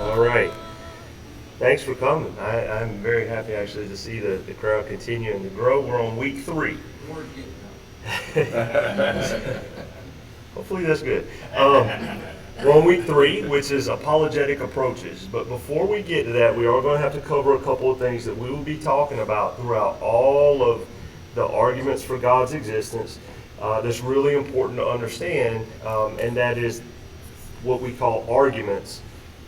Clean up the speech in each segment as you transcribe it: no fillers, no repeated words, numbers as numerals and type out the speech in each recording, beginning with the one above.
All right. Thanks for coming. I'm very happy actually to see the crowd continuing to grow. We're on week 3. Hopefully that's good. We're on week 3, which is Apologetic Approaches. But before we get to that, we are going to have to cover a couple of things that we will be talking about throughout all of the arguments for God's existence that's really important to understand, and that is what we call arguments.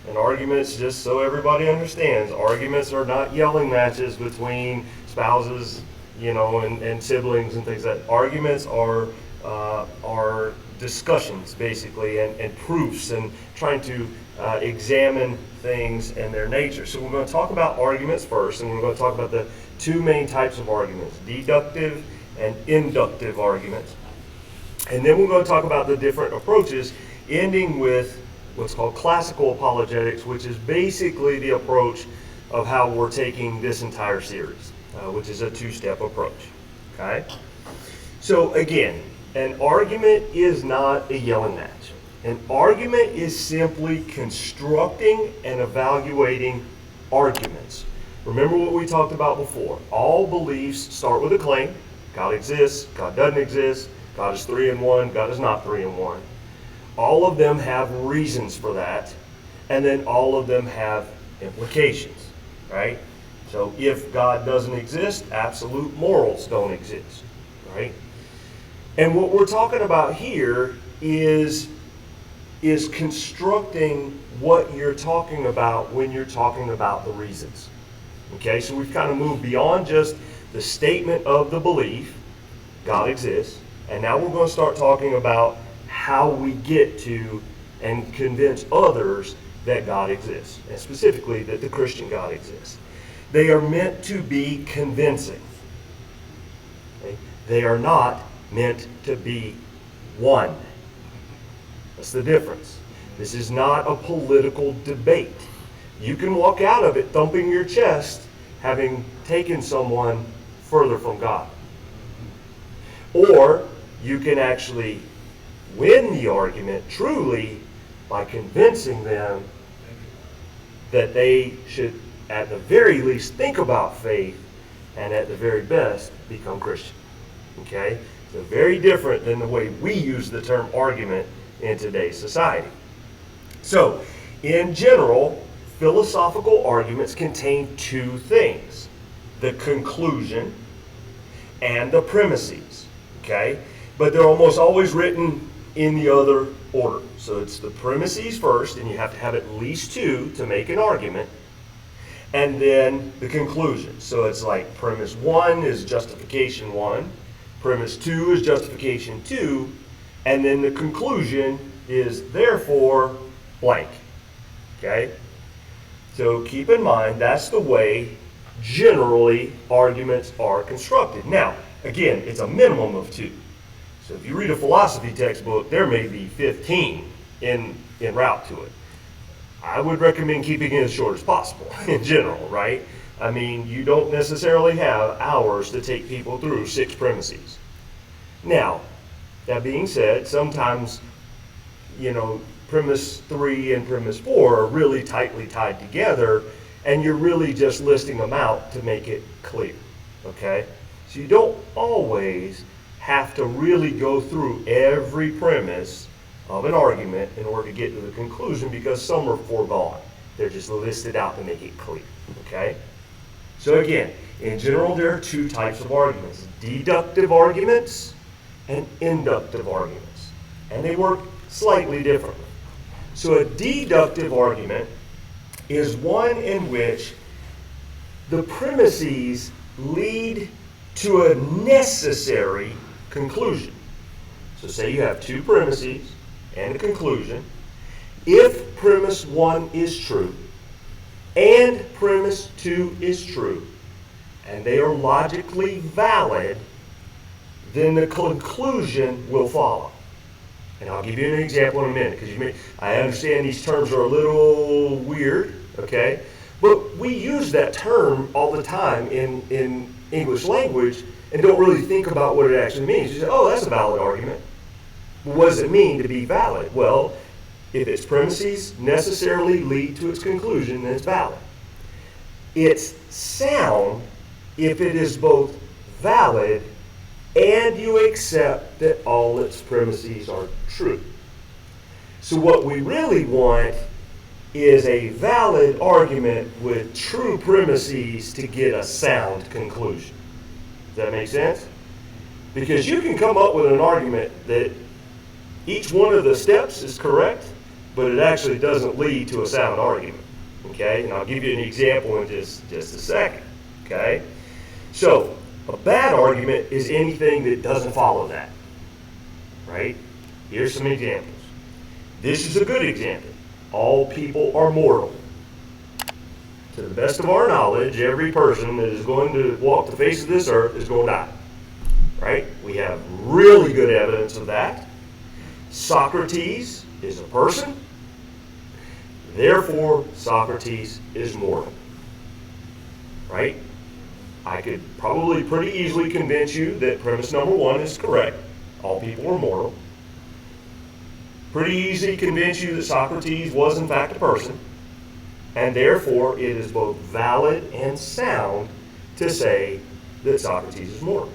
And arguments, just so everybody understands, arguments are not yelling matches between spouses, and siblings and things like that. Arguments are discussions, basically, and proofs, and trying to examine things and their nature. So we're going to talk about arguments first, and we're going to talk about the two main types of arguments, deductive and inductive arguments. And then we're going to talk about the different approaches, ending with what's called Classical Apologetics, which is basically the approach of how we're taking this entire series, which is a 2-step approach. Okay? So again, an argument is not a yelling match. An argument is simply constructing and evaluating arguments. Remember what we talked about before. All beliefs start with a claim. God exists, God doesn't exist, God is 3 in 1, God is not 3 in 1. All of them have reasons for that, and then all of them have implications, right? So if God doesn't exist, absolute morals don't exist, right? And what we're talking about here is constructing what you're talking about when you're talking about the reasons. Okay, so we've kind of moved beyond just the statement of the belief, God exists, and now we're going to start talking about how we get to and convince others that God exists, and specifically that the Christian God exists. They are meant to be convincing. Okay? They are not meant to be one. That's the difference. This is not a political debate. You can walk out of it thumping your chest, having taken someone further from God. Or you can actually win the argument truly by convincing them that they should at the very least think about faith, and at the very best become Christian. Okay? So very different than the way we use the term argument in today's society. So, in general, philosophical arguments contain 2 things: the conclusion and the premises. Okay? But they're almost always written in the other order. So it's the premises first, and you have to have at least 2 to make an argument, and then the conclusion. So it's like premise 1 is justification 1, premise 2 is justification 2, and then the conclusion is therefore blank. Okay? So keep in mind, that's the way generally arguments are constructed. Now, again, it's a minimum of 2. So if you read a philosophy textbook, there may be 15 en route to it. I would recommend keeping it as short as possible in general, right? I mean, you don't necessarily have hours to take people through 6 premises. Now, that being said, sometimes, premise 3 and premise 4 are really tightly tied together, and you're really just listing them out to make it clear, okay? So you don't always have to really go through every premise of an argument in order to get to the conclusion, because some are foregone. They're just listed out to make it clear, okay? So again, in general, there are 2 types of arguments: deductive arguments and inductive arguments. And they work slightly differently. So a deductive argument is one in which the premises lead to a necessary conclusion. So say you have 2 premises and a conclusion. If premise 1 is true and premise 2 is true, and they are logically valid, then the conclusion will follow. And I'll give you an example in a minute, because I understand these terms are a little weird, okay? But we use that term all the time in English language and don't really think about what it actually means. You say, oh, that's a valid argument. What does it mean to be valid? Well, if its premises necessarily lead to its conclusion, then it's valid. It's sound if it is both valid and you accept that all its premises are true. So what we really want is a valid argument with true premises to get a sound conclusion. Does that make sense? Because you can come up with an argument that each one of the steps is correct, but it actually doesn't lead to a sound argument. Okay? And I'll give you an example in just a second. Okay? So, a bad argument is anything that doesn't follow that. Right? Here's some examples. This is a good example. All people are mortal. To the best of our knowledge, every person that is going to walk the face of this earth is going to die. Right? We have really good evidence of that. Socrates is a person. Therefore, Socrates is mortal. Right? I could probably pretty easily convince you that premise number one is correct. All people are mortal. Pretty easy to convince you that Socrates was in fact a person. And therefore, it is both valid and sound to say that Socrates is mortal.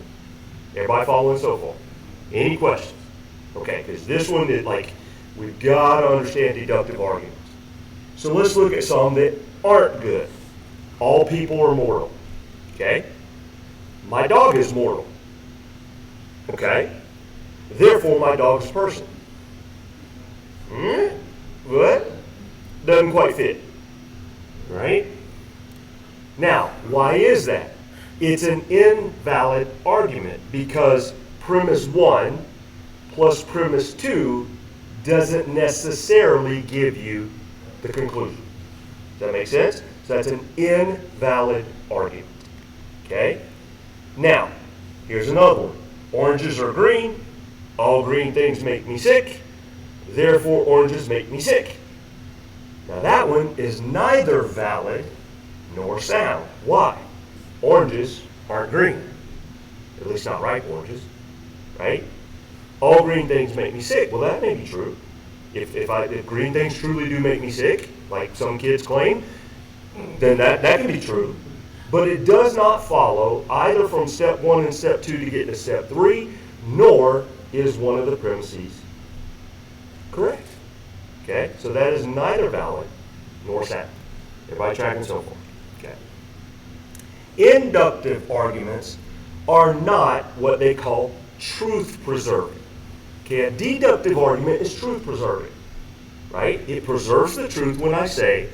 Everybody following so far? Any questions? Okay, because this one is like, we've got to understand deductive arguments. So let's look at some that aren't good. All people are mortal. Okay? My dog is mortal. Okay? Therefore, my dog's a person. What? Doesn't quite fit. Right? Now, why is that? It's an invalid argument because premise 1 plus premise 2 doesn't necessarily give you the conclusion. Does that make sense? So that's an invalid argument. Okay? Now, here's another one. Oranges are green. All green things make me sick. Therefore, oranges make me sick. Now that one is neither valid nor sound. Why? Oranges aren't green. At least not ripe oranges. Right? All green things make me sick. Well, that may be true. If green things truly do make me sick, like some kids claim, then that can be true. But it does not follow either from step 1 and step 2 to get to step 3, nor is one of the premises correct. Okay? So that is neither valid nor sound. Everybody tracking so far? Okay. Inductive arguments are not what they call truth preserving. Okay, a deductive argument is truth preserving. Right? It preserves the truth when I say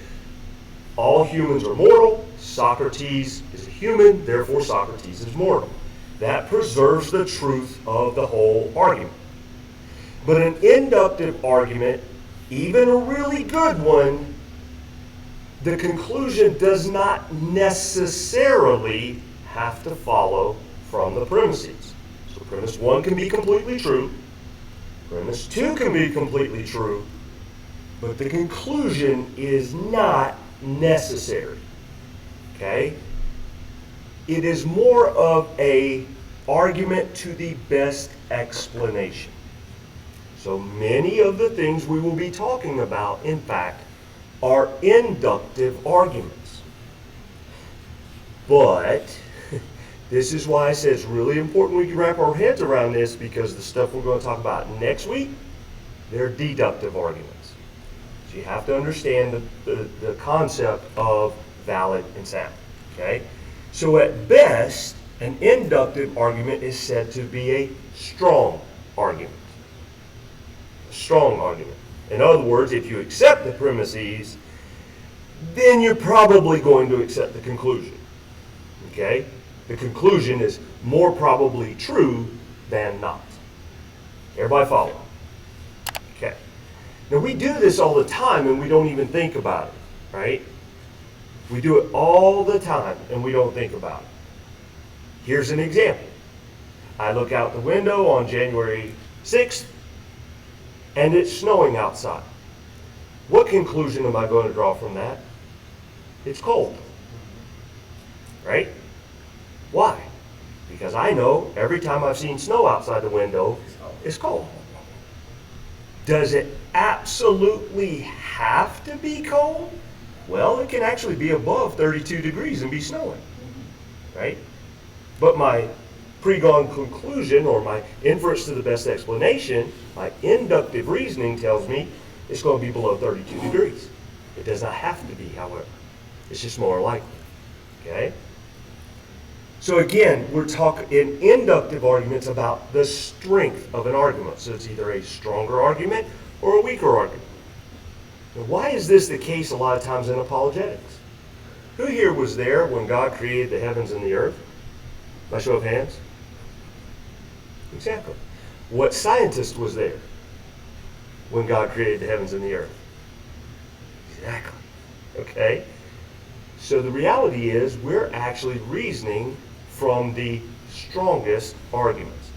all humans are mortal, Socrates is a human, therefore Socrates is mortal. That preserves the truth of the whole argument. But an inductive argument, even a really good one, the conclusion does not necessarily have to follow from the premises. So premise 1 can be completely true. Premise 2 can be completely true. But the conclusion is not necessary. Okay? It is more of a argument to the best explanation. So many of the things we will be talking about, in fact, are inductive arguments. But this is why I say it's really important we can wrap our heads around this, because the stuff we're going to talk about next week, they're deductive arguments. So you have to understand the concept of valid and sound. Okay? So at best, an inductive argument is said to be a strong argument. A strong argument. In other words, if you accept the premises, then you're probably going to accept the conclusion. Okay? The conclusion is more probably true than not. Everybody follow? Okay. Now we do this all the time and we don't even think about it, right? We do it all the time and we don't think about it. Here's an example. I look out the window on January 6th and it's snowing outside. What conclusion am I going to draw from that? It's cold. Right? Why? Because I know every time I've seen snow outside the window, it's cold. Does it absolutely have to be cold? Well, it can actually be above 32 degrees and be snowing, right? But my pregone conclusion, or my inference to the best explanation, my inductive reasoning tells me it's going to be below 32 degrees. It does not have to be, however. It's just more likely, okay? So again, we're talking in inductive arguments about the strength of an argument. So it's either a stronger argument or a weaker argument. Now, why is this the case a lot of times in apologetics? Who here was there when God created the heavens and the earth? By show of hands? Exactly. What scientist was there when God created the heavens and the earth? Exactly. Okay? So the reality is we're actually reasoning from the strongest arguments.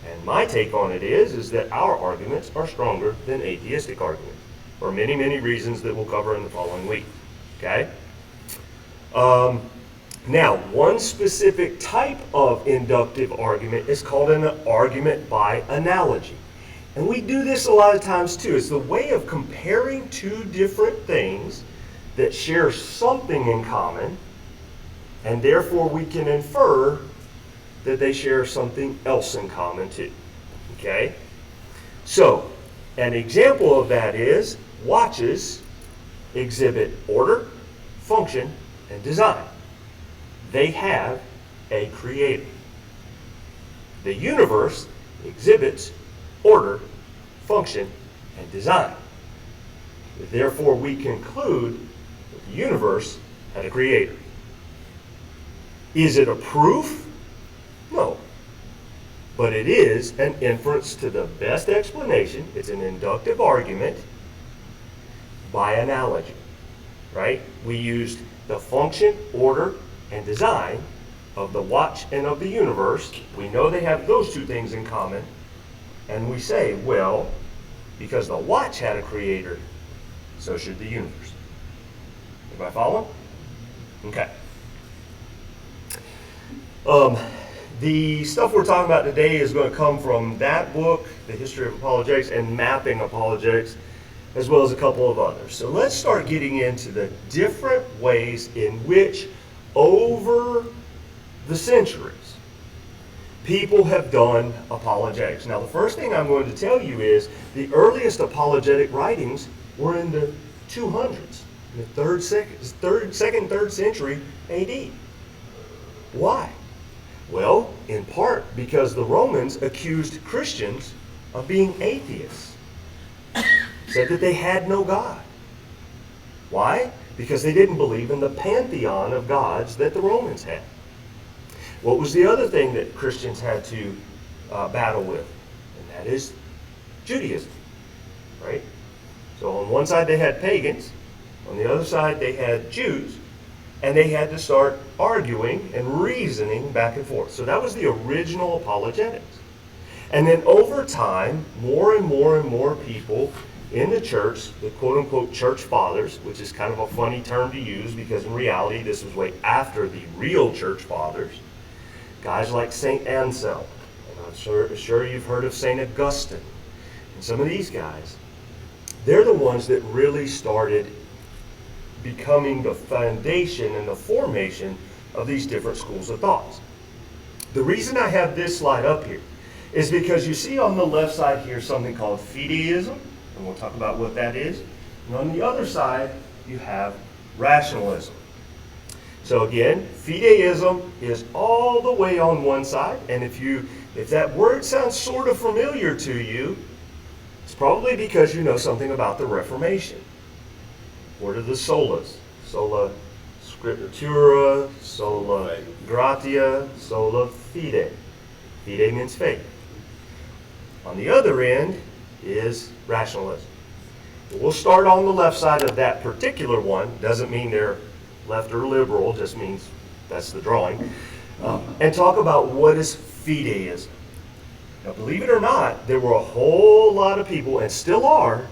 And my take on it is that our arguments are stronger than atheistic arguments for many, many reasons that we'll cover in the following week. Okay? Now, one specific type of inductive argument is called an argument by analogy. And we do this a lot of times too. It's the way of comparing two different things that share something in common, and therefore we can infer that they share something else in common too. Okay? So, an example of that is watches exhibit order, function, and design. They have a creator. The universe exhibits order, function, and design. Therefore, we conclude that the universe had a creator. Is it a proof? No. But it is an inference to the best explanation. It's an inductive argument by analogy, right? We used the function, order, and design of the watch and of the universe. We know they have those two things in common. And we say, well, because the watch had a creator, so should the universe. Everybody follow? Okay. The stuff we're talking about today is going to come from that book, The History of Apologetics, and Mapping Apologetics, as well as a couple of others. So let's start getting into the different ways in which, over the centuries, people have done apologetics. Now, the first thing I'm going to tell you is the earliest apologetic writings were in the 200s, in the second, third century AD. Why? Well, in part because the Romans accused Christians of being atheists, said that they had no God. Why? Because they didn't believe in the pantheon of gods that the Romans had. What was the other thing that Christians had to battle with? And that is Judaism, right? So on one side they had pagans, on the other side they had Jews, and they had to start arguing and reasoning back and forth. So that was the original apologetics. And then over time, more and more and more people in the church, the quote-unquote church fathers, which is kind of a funny term to use because in reality this was way after the real church fathers, guys like St. Anselm, and I'm sure you've heard of St. Augustine, and some of these guys, they're the ones that really started becoming the foundation and the formation of these different schools of thoughts. The reason I have this slide up here is because you see on the left side here something called Fideism, and we'll talk about what that is. And on the other side, you have rationalism. So again, Fideism is all the way on one side, and if that word sounds sort of familiar to you, it's probably because you know something about the Reformation. What are the solas? Sola scriptura, sola gratia, sola fide. Fide means faith. On the other end is rationalism. We'll start on the left side of that particular one. Doesn't mean they're left or liberal, just means that's the drawing. And talk about what is fideism. Now, believe it or not, there were a whole lot of people, and still are,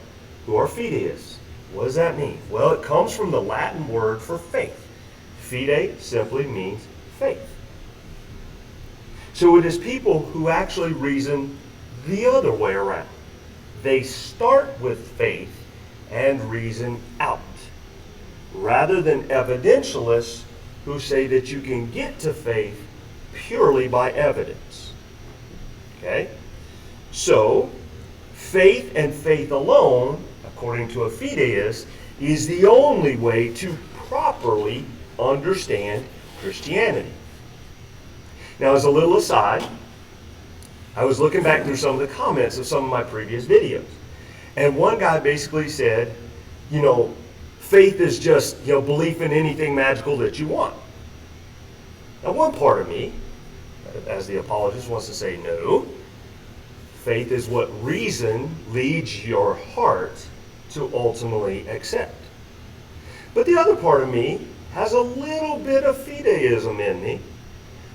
who are fideists. What does that mean? Well, it comes from the Latin word for faith. Fide simply means faith. So it is people who actually reason the other way around. they start with faith and reason out, rather than evidentialists who say that you can get to faith purely by evidence. Okay? So, faith and faith alone, according to a fideist, is the only way to properly understand Christianity. Now, as a little aside, I was looking back through some of the comments of some of my previous videos. And one guy basically said, faith is just, belief in anything magical that you want. Now, one part of me, as the apologist, wants to say no. Faith is what reason leads your heart to ultimately accept. But the other part of me has a little bit of fideism in me,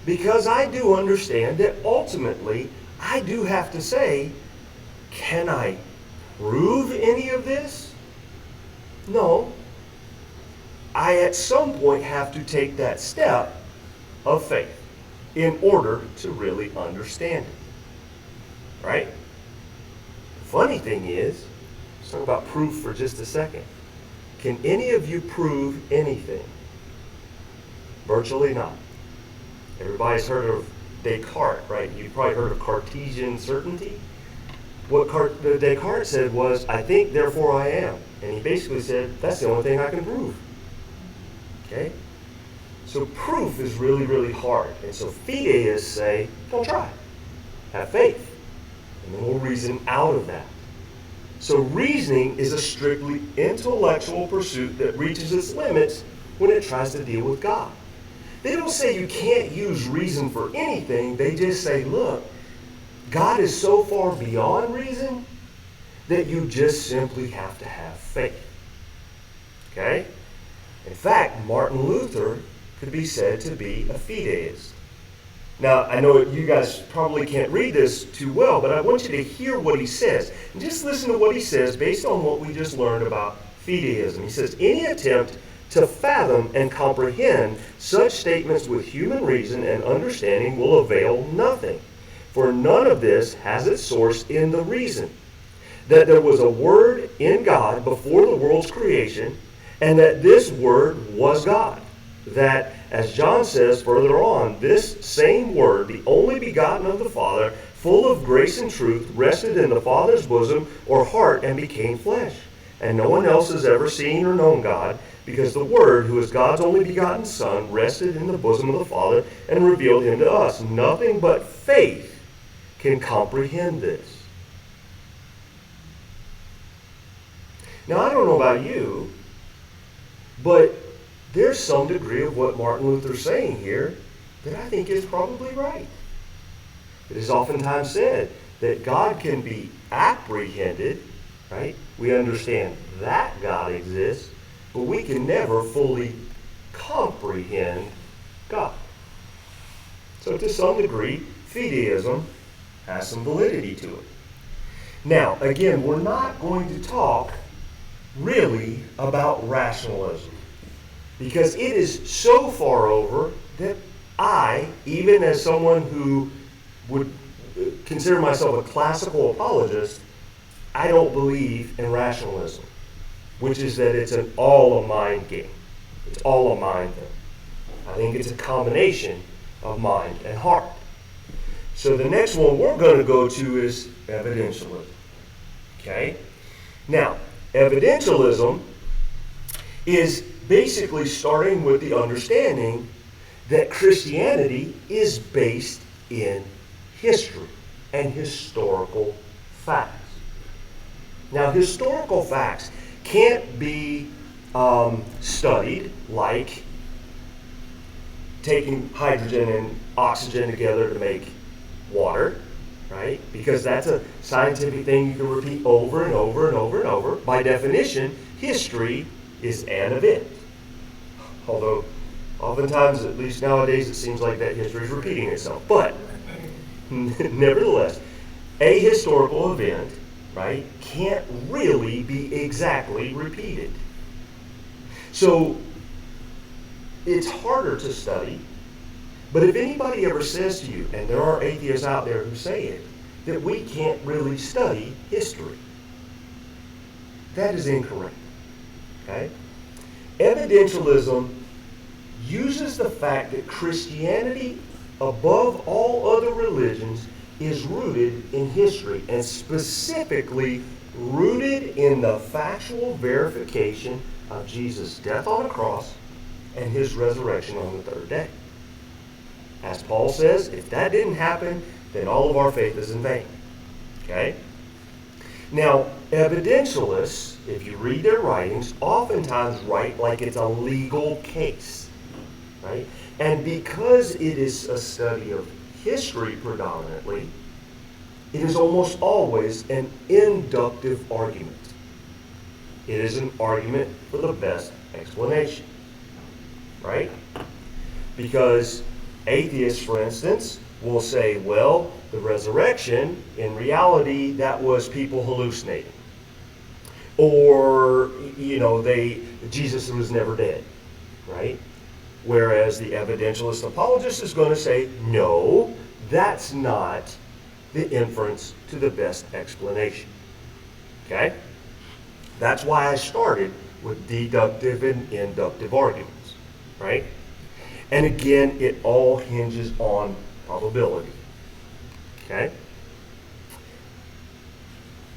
because I do understand that ultimately I do have to say, can I prove any of this? No. I at some point have to take that step of faith in order to really understand it. Right? The funny thing is, let's talk about proof for just a second. Can any of you prove anything? Virtually not. Everybody's heard of Descartes, right? You've probably heard of Cartesian certainty. What Descartes said was, I think, therefore I am. And he basically said, that's the only thing I can prove. Okay? So proof is really, really hard. And so fideists say, don't try. Have faith. And then we'll reason out of that. So reasoning is a strictly intellectual pursuit that reaches its limits when it tries to deal with God. They don't say you can't use reason for anything. They just say, look, God is so far beyond reason that you just simply have to have faith. Okay? In fact, Martin Luther could be said to be a fideist. Now, I know you guys probably can't read this too well, but I want you to hear what he says. And just listen to what he says based on what we just learned about fideism. He says, any attempt to fathom and comprehend such statements with human reason and understanding will avail nothing. For none of this has its source in the reason that there was a word in God before the world's creation, and that this word was God. That, as John says further on, this same word, the only begotten of the Father, full of grace and truth, rested in the Father's bosom or heart and became flesh. And no one else has ever seen or known God, because the Word, who is God's only begotten Son, rested in the bosom of the Father and revealed him to us. Nothing but faith can comprehend this. Now, I don't know about you, but there's some degree of what Martin Luther's saying here that I think is probably right. It is oftentimes said that God can be apprehended, right? We understand that God exists, but we can never fully comprehend God. So to some degree, fideism has some validity to it. Now, again, we're not going to talk really about rationalism, because it is so far over that I, even as someone who would consider myself a classical apologist, I don't believe in rationalism, which is that it's an all a mind game. It's all a mind thing. I think it's a combination of mind and heart. So the next one we're going to go to is evidentialism. Okay? Now, evidentialism is basically starting with the understanding that Christianity is based in history and historical facts. Now, historical facts can't be studied like taking hydrogen and oxygen together to make water, right? Because that's a scientific thing you can repeat over and over and over and over. By definition, history is an event. Although, oftentimes, at least nowadays, it seems like that history is repeating itself. But, nevertheless, a historical event, right, can't really be exactly repeated. So, it's harder to study. But if anybody ever says to you, and there are atheists out there who say it, that we can't really study history, That is incorrect. Okay? Evidentialism uses the fact that Christianity, above all other religions, is rooted in history, and specifically rooted in the factual verification of Jesus' death on the cross and his resurrection on the third day. As Paul says, if that didn't happen, then all of our faith is in vain. Okay? Now, evidentialists, if you read their writings, oftentimes write like it's a legal case. Right? And because it is a study of history predominantly, it is almost always an inductive argument. It is an argument for the best explanation. Right? Because atheists, for instance, will say, well, the resurrection, in reality, that was people hallucinating. Or, Jesus was never dead, right? Whereas the evidentialist apologist is going to say, no, that's not the inference to the best explanation. Okay? That's why I started with deductive and inductive arguments, right? And again, it all hinges on probability. Okay?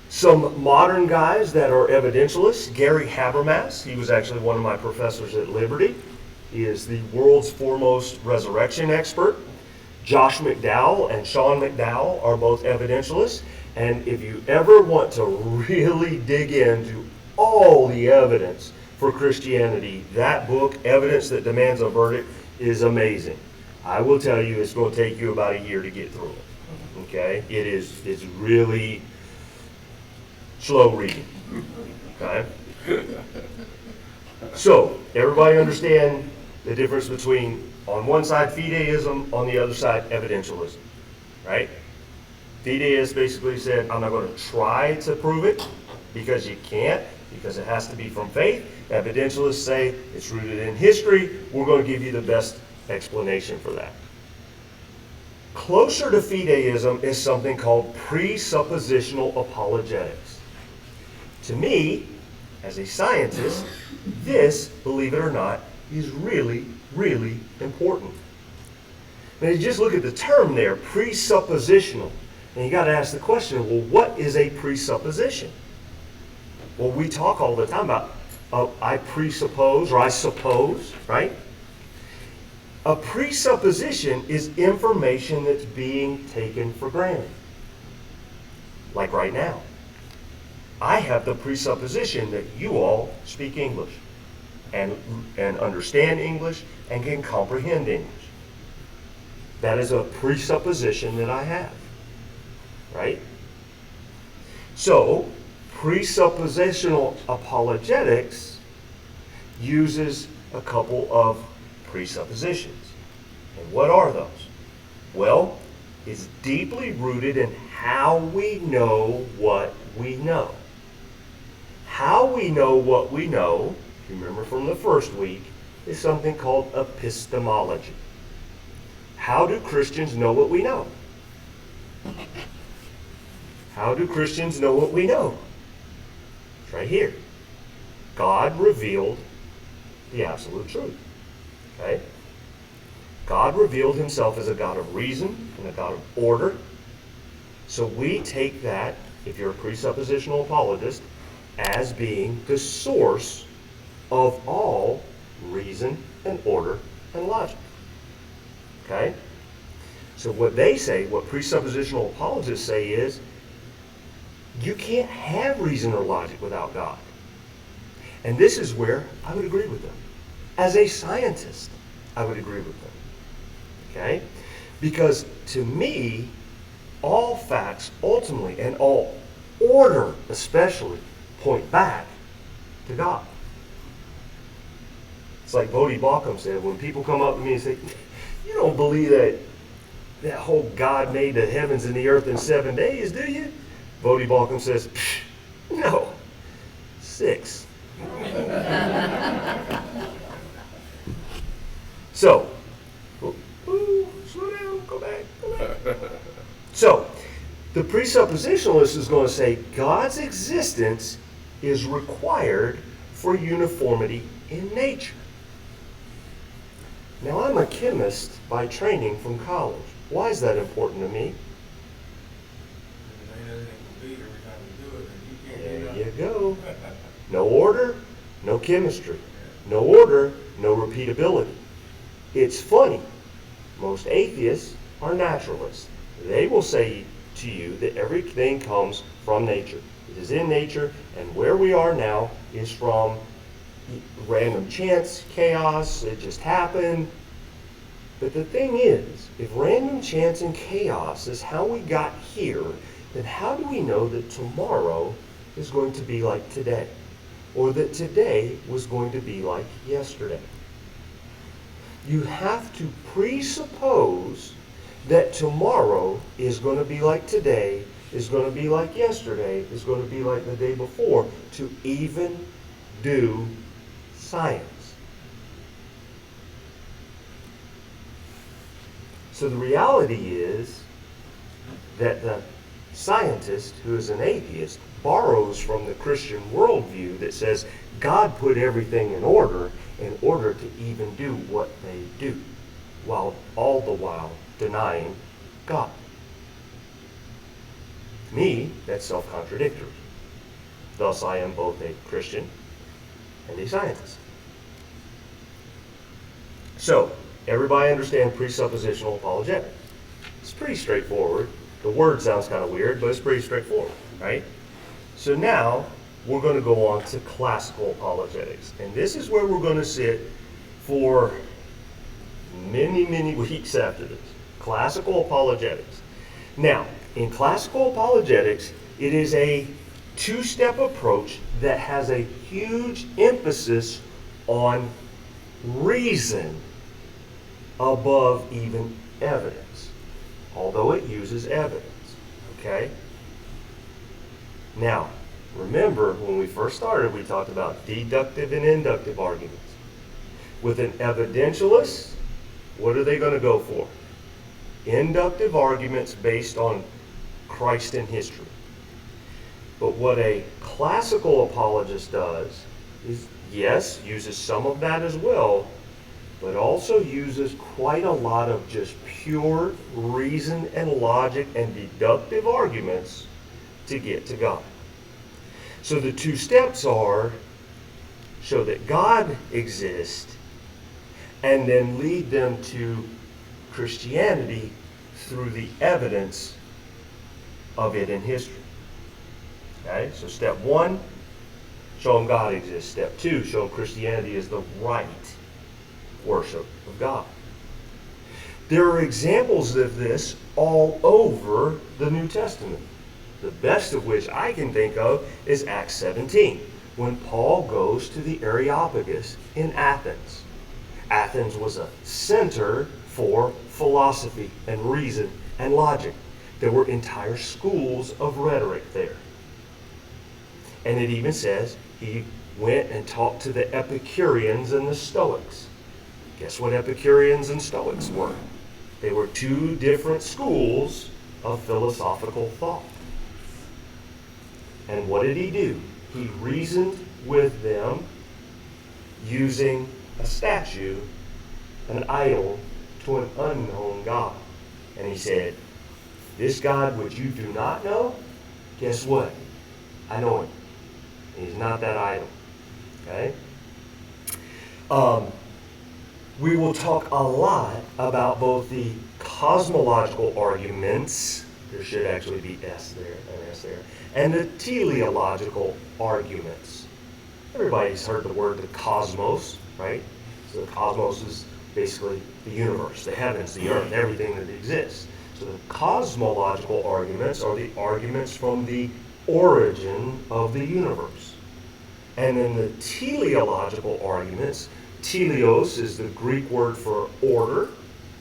Some modern guys that are evidentialists, Gary Habermas, he was actually one of my professors at Liberty. He is the world's foremost resurrection expert. Josh McDowell and Sean McDowell are both evidentialists. And if you ever want to really dig into all the evidence for Christianity, that book, Evidence That Demands a Verdict, is amazing. I will tell you, it's going to take you about a year to get through it. Okay? It's really slow reading. Okay? So, everybody understand the difference between, on one side, Fideism, on the other side, Evidentialism. Right? Fideists basically said, I'm not going to try to prove it, because you can't, because it has to be from faith. Evidentialists say it's rooted in history. We're going to give you the best explanation for that. Closer to Fideism is something called presuppositional apologetics. To me, as a scientist, this, believe it or not, is really, really important. Now you just look at the term there, presuppositional, and you got to ask the question, well, what is a presupposition? Well, we talk all the time about I presuppose or I suppose, right? A presupposition is information that's being taken for granted. Like right now. I have the presupposition that you all speak English and understand English and can comprehend English. That is a presupposition that I have. Right? So, presuppositional apologetics uses a couple of presuppositions. And what are those? Well, it's deeply rooted in how we know what we know. How we know what we know, if you remember from the first week, is something called epistemology. How do Christians know what we know? How do Christians know what we know? It's right here. God revealed the absolute truth. Okay? God revealed himself as a God of reason and a God of order. So we take that, if you're a presuppositional apologist, as being the source of all reason and order and logic. Okay? So what they say, what presuppositional apologists say is, you can't have reason or logic without God. And this is where I would agree with them. As a scientist, I would agree with them. Okay? Because to me, all facts ultimately, and all order especially, point back to God. It's like Bodhi Baucham said, when people come up to me and say, you don't believe that whole God made the heavens and the earth in 7 days, do you? Bodhi Baucham says, no, 6. So, slow down, go back. So, the presuppositionalist is going to say God's existence is required for uniformity in nature. Now, I'm a chemist by training from college. Why is that important to me? There you go. No order, no chemistry. No order, no repeatability. It's funny. Most atheists are naturalists. They will say to you that everything comes from nature. It is in nature, and where we are now is from random chance, chaos, it just happened. But the thing is, if random chance and chaos is how we got here, then how do we know that tomorrow is going to be like today? Or that today was going to be like yesterday? You have to presuppose that tomorrow is going to be like today, is going to be like yesterday, is going to be like the day before, to even do science. So the reality is that the scientist who is an atheist borrows from the Christian worldview that says God put everything in order to even do what they do, while all the while denying God. To me, that's self-contradictory. Thus, I am both a Christian and a scientist. So, everybody understand presuppositional apologetics? It's pretty straightforward. The word sounds kind of weird, but it's pretty straightforward, right? So now, we're going to go on to classical apologetics. And this is where we're going to sit for many, many weeks after this. Classical apologetics. Now, in classical apologetics, it is a two-step approach that has a huge emphasis on reason above even evidence, although it uses evidence, okay? Now, remember, when we first started, we talked about deductive and inductive arguments. With an evidentialist, what are they going to go for? Inductive arguments based on Christ and history. But what a classical apologist does is, yes, uses some of that as well, but also uses quite a lot of just pure reason and logic and deductive arguments to get to God. So the two steps are show that God exists and then lead them to Christianity through the evidence of it in history. Okay, so step one, show them God exists. Step two, show them Christianity is the right worship of God. There are examples of this all over the New Testament. The best of which I can think of is Acts 17, when Paul goes to the Areopagus in Athens. Athens was a center for philosophy and reason and logic. There were entire schools of rhetoric there. And it even says he went and talked to the Epicureans and the Stoics. Guess what Epicureans and Stoics were? They were two different schools of philosophical thought. And what did he do? He reasoned with them using a statue, an idol, to an unknown God. And he said, this God which you do not know, guess what? I know him. He's not that idol. Okay? We will talk a lot about both the cosmological arguments, there should actually be an S there, and the teleological arguments. Everybody's heard the word the cosmos, right? So the cosmos is basically the universe, the heavens, the earth, everything that exists. So the cosmological arguments are the arguments from the origin of the universe. And then the teleological arguments, teleos is the Greek word for order,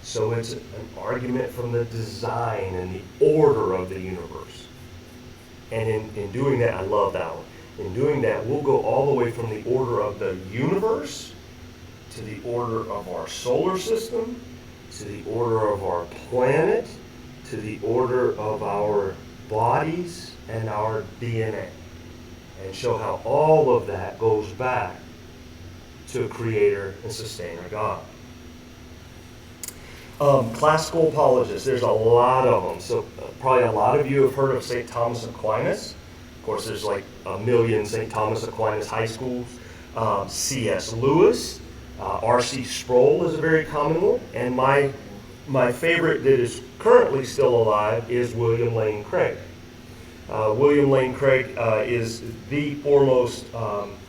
so it's an argument from the design and the order of the universe. And in doing that, I love that one. In doing that, we'll go all the way from the order of the universe to the order of our solar system, to the order of our planet, to the order of our bodies and our DNA. and show how all of that goes back to a creator and sustainer God. Classical apologists, there's a lot of them. So probably a lot of you have heard of St. Thomas Aquinas. Of course, there's like a million St. Thomas Aquinas high schools. C.S. Lewis, R.C. Sproul is a very common one. And my favorite that is currently still alive is William Lane Craig. William Lane Craig is the foremost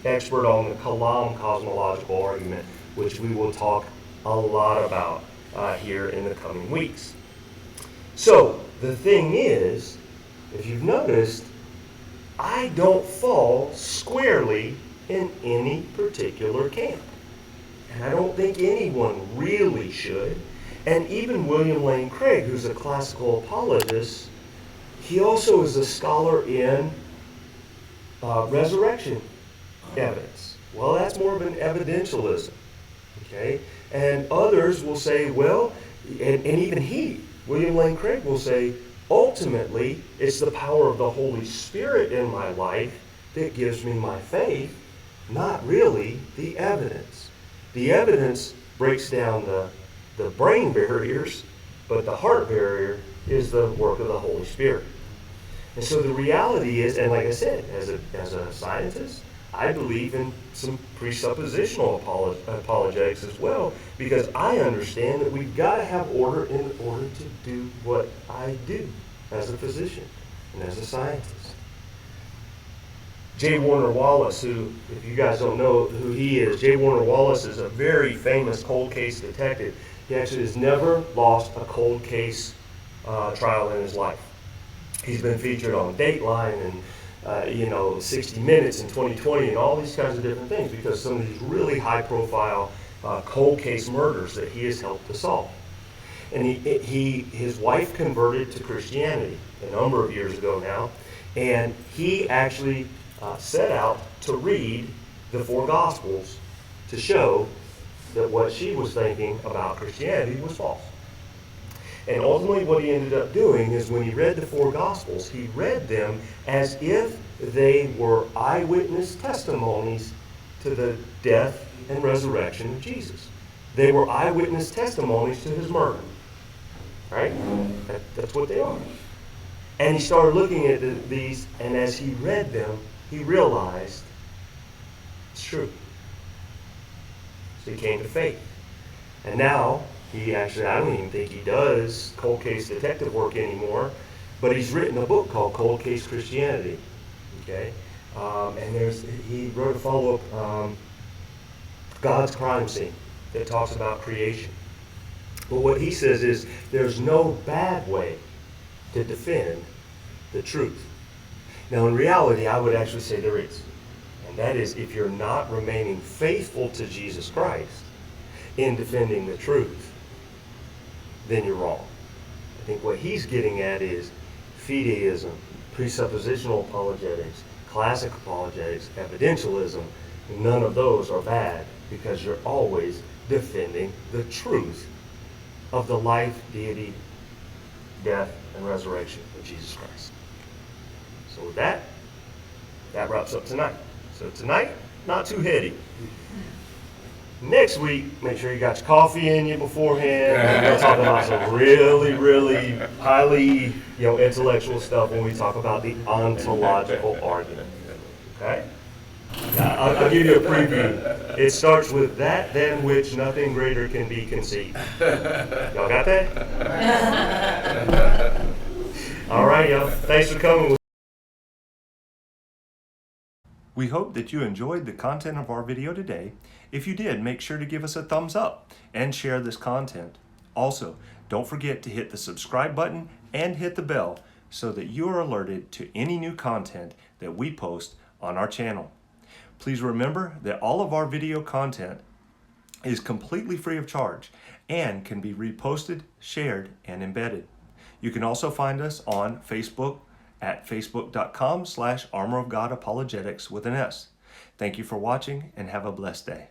expert on the Kalam cosmological argument, which we will talk a lot about here in the coming weeks. So the thing is, if you've noticed, I don't fall squarely in any particular camp. And I don't think anyone really should. And even William Lane Craig, who's a classical apologist, he also is a scholar in resurrection evidence. Well, that's more of an evidentialism. Okay? And others will say, well, and even he, William Lane Craig, will say, ultimately, it's the power of the Holy Spirit in my life that gives me my faith, not really the evidence. The evidence breaks down the brain barriers, but the heart barrier is the work of the Holy Spirit. And so the reality is, and like I said, as a scientist, I believe in some presuppositional apologetics as well, because I understand that we've got to have order in order to do what I do as a physician and as a scientist. J. Warner Wallace, who, if you guys don't know who he is, J. Warner Wallace is a very famous cold case detective. He actually has never lost a cold case trial in his life. He's been featured on Dateline and 60 Minutes in 2020 and all these kinds of different things because some of these really high-profile cold case murders that he has helped to solve. And his wife converted to Christianity a number of years ago now, and he actually set out to read the 4 Gospels to show that what she was thinking about Christianity was false. And ultimately what he ended up doing is when he read the 4 Gospels, he read them as if they were eyewitness testimonies to the death and resurrection of Jesus. They were eyewitness testimonies to his murder. Right? That's what they are. And he started looking at these, and as he read them, he realized it's true. So he came to faith. And now, he actually, I don't even think he does cold case detective work anymore, but he's written a book called Cold Case Christianity. Okay? And he wrote a follow-up, God's Crime Scene, that talks about creation. But what he says is there's no bad way to defend the truth. Now, in reality, I would actually say there is. And that is if you're not remaining faithful to Jesus Christ in defending the truth, then you're wrong. I think what he's getting at is Fideism, presuppositional apologetics, classical apologetics, evidentialism. None of those are bad because you're always defending the truth of the life, deity, death, and resurrection of Jesus Christ. So with that wraps up tonight. So tonight, not too heady. Next week, make sure you got your coffee in you beforehand. We're going to talk about some really, really highly intellectual stuff when we talk about the ontological argument. Okay? I'll give you a preview. It starts with that than which nothing greater can be conceived. Y'all got that? All right, y'all. Thanks for coming. We hope that you enjoyed the content of our video today. If you did, make sure to give us a thumbs up and share this content. Also, don't forget to hit the subscribe button and hit the bell so that you are alerted to any new content that we post on our channel. Please remember that all of our video content is completely free of charge and can be reposted, shared, and embedded. You can also find us on Facebook at facebook.com/armorofgodapologetics with an S. Thank you for watching and have a blessed day.